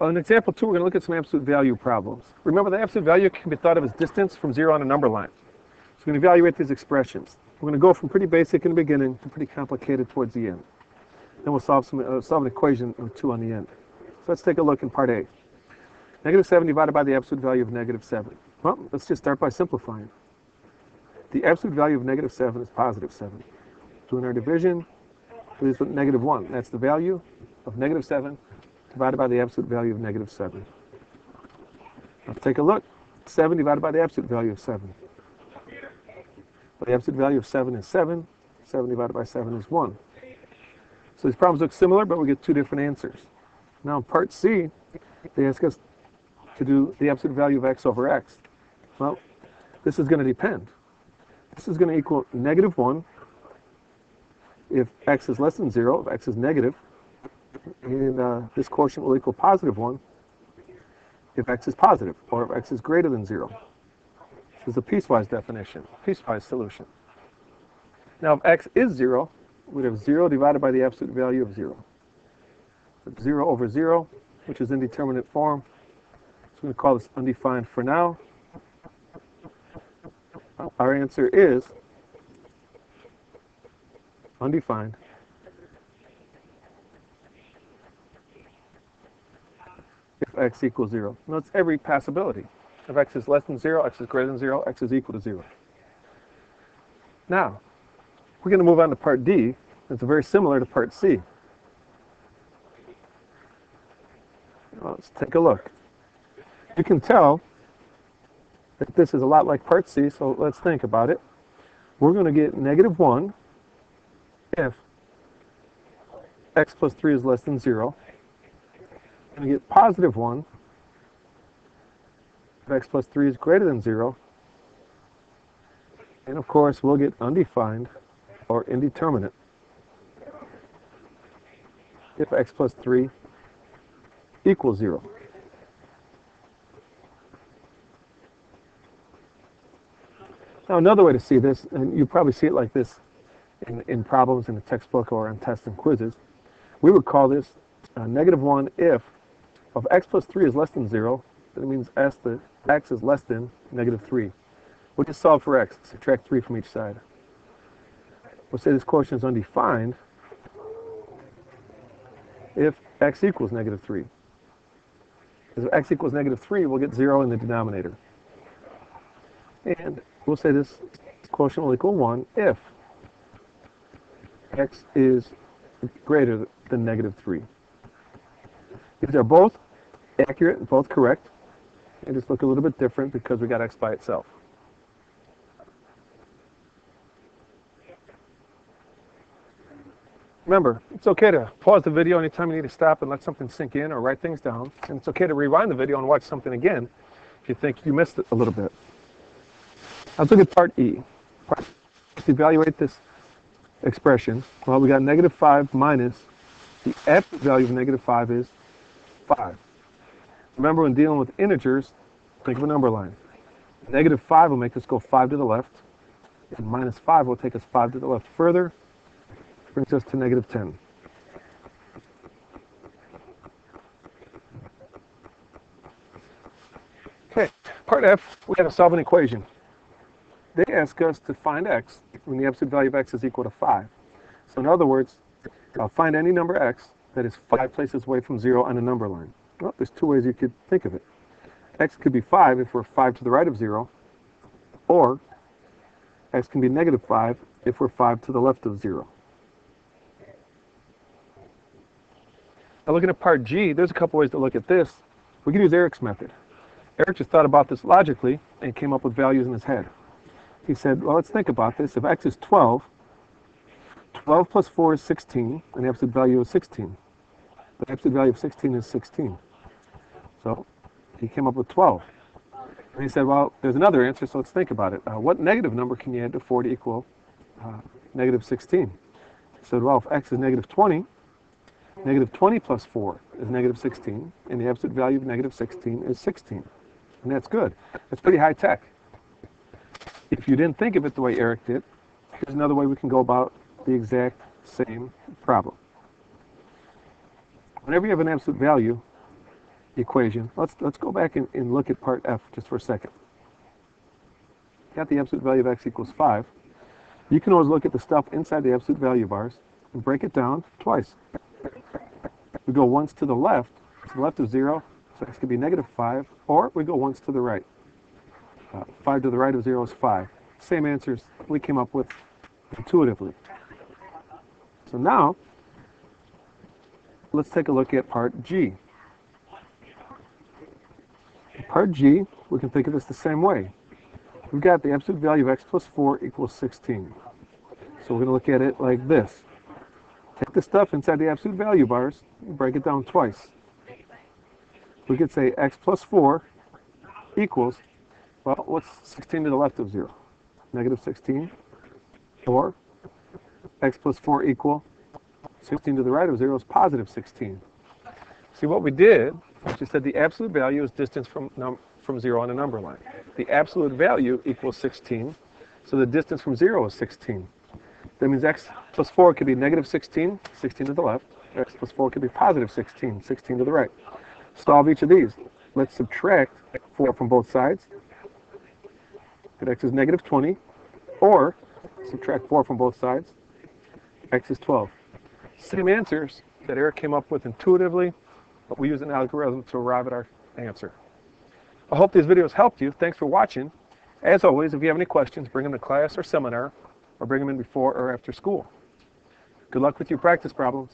On example 2, we're going to look at some absolute value problems. Remember, the absolute value can be thought of as distance from 0 on a number line. So we're going to evaluate these expressions. We're going to go from pretty basic in the beginning to pretty complicated towards the end. Then we'll solve an equation or 2 on the end. So let's take a look in part A. Negative 7 divided by the absolute value of negative 7. Well, let's just start by simplifying. The absolute value of negative 7 is positive 7. Doing our division, it is negative 1. That's the value of negative 7 divided by the absolute value of negative 7. Let's take a look. 7 divided by the absolute value of 7. Well, the absolute value of 7 is 7. 7 divided by 7 is 1. So these problems look similar, but we get 2 different answers. Now in part C, they ask us to do the absolute value of x over x. Well, this is going to depend. This is going to equal negative 1 if x is less than 0, if x is negative. And this quotient will equal positive 1 if x is positive, or if x is greater than 0. This is a piecewise definition, piecewise solution. Now, if x is 0, we'd have 0 divided by the absolute value of 0. So 0 over 0, which is indeterminate form. So we're going to call this undefined for now. Our answer is undefined if x equals 0. Now, it's every possibility. If x is less than 0, x is greater than 0, x is equal to 0. Now, we're going to move on to part D. It's very similar to part C. Well, let's take a look. You can tell that this is a lot like part C, so let's think about it. We're going to get negative 1 if x plus 3 is less than 0. We're going to get positive 1 if x plus 3 is greater than 0. And of course, we'll get undefined or indeterminate if x plus 3 equals 0. Now, another way to see this, and you probably see it like this in problems in the textbook or on tests and quizzes, we would call this negative 1 if of x plus 3 is less than 0, then it means x is less than negative 3. We'll just solve for x, subtract 3 from each side. We'll say this quotient is undefined if x equals negative 3. Because if x equals negative 3, we'll get 0 in the denominator. And we'll say this quotient will equal 1 if x is greater than negative 3. These are both accurate and both correct. They just look a little bit different because we got x by itself. Remember, it's okay to pause the video anytime you need to stop and let something sink in or write things down. And it's okay to rewind the video and watch something again if you think you missed it a little bit. Let's look at part E. Let's evaluate this expression. Well, we got negative 5 minus the absolute value of negative 5 is 5. Remember, when dealing with integers, think of a number line. Negative 5 will make us go 5 to the left, and minus 5 will take us 5 to the left further, brings us to negative 10. Okay, part F, we got to solve an equation. They ask us to find x when the absolute value of x is equal to 5. So in other words, find any number x that is 5 places away from 0 on a number line. Well, there's 2 ways you could think of it. X could be 5 if we're 5 to the right of 0, or x can be negative 5 if we're 5 to the left of 0. Now looking at part G, there's a couple ways to look at this. We can use Eric's method. Eric just thought about this logically and came up with values in his head. He said, well, let's think about this. If x is 12, 12 plus 4 is 16, and the absolute value is 16. The absolute value of 16 is 16. So he came up with 12. And he said, well, there's another answer, so let's think about it. What negative number can you add to 4 to equal negative 16? He said, well, if x is negative 20, negative 20 plus 4 is negative 16, and the absolute value of negative 16 is 16. And that's good. That's pretty high tech. If you didn't think of it the way Eric did, here's another way we can go about the exact same problem. Whenever you have an absolute value, equation. Let's go back and look at part F just for a second. Got the absolute value of x equals 5. You can always look at the stuff inside the absolute value bars and break it down twice. We go once to the left of 0, so x could be negative 5, or we go once to the right. 5 to the right of 0 is 5. Same answers we came up with intuitively. So now, let's take a look at part G. Part G, we can think of this the same way. We've got the absolute value of x plus 4 equals 16. So we're going to look at it like this. Take the stuff inside the absolute value bars and break it down twice. We could say x plus 4 equals, well, what's 16 to the left of 0? Negative 16. Or x plus 4 equal 16 to the right of 0 is positive 16. See, what we did, we just said the absolute value is distance from 0 on a number line. The absolute value equals 16, so the distance from 0 is 16. That means x plus 4 could be negative 16, 16 to the left. X plus 4 could be positive 16, 16 to the right. Solve each of these. Let's subtract 4 from both sides. If x is negative 20, or subtract 4 from both sides, x is 12. Same answers that Eric came up with intuitively, but we use an algorithm to arrive at our answer. I hope these videos helped you. Thanks for watching. As always, if you have any questions, bring them to class or seminar, or bring them in before or after school. Good luck with your practice problems.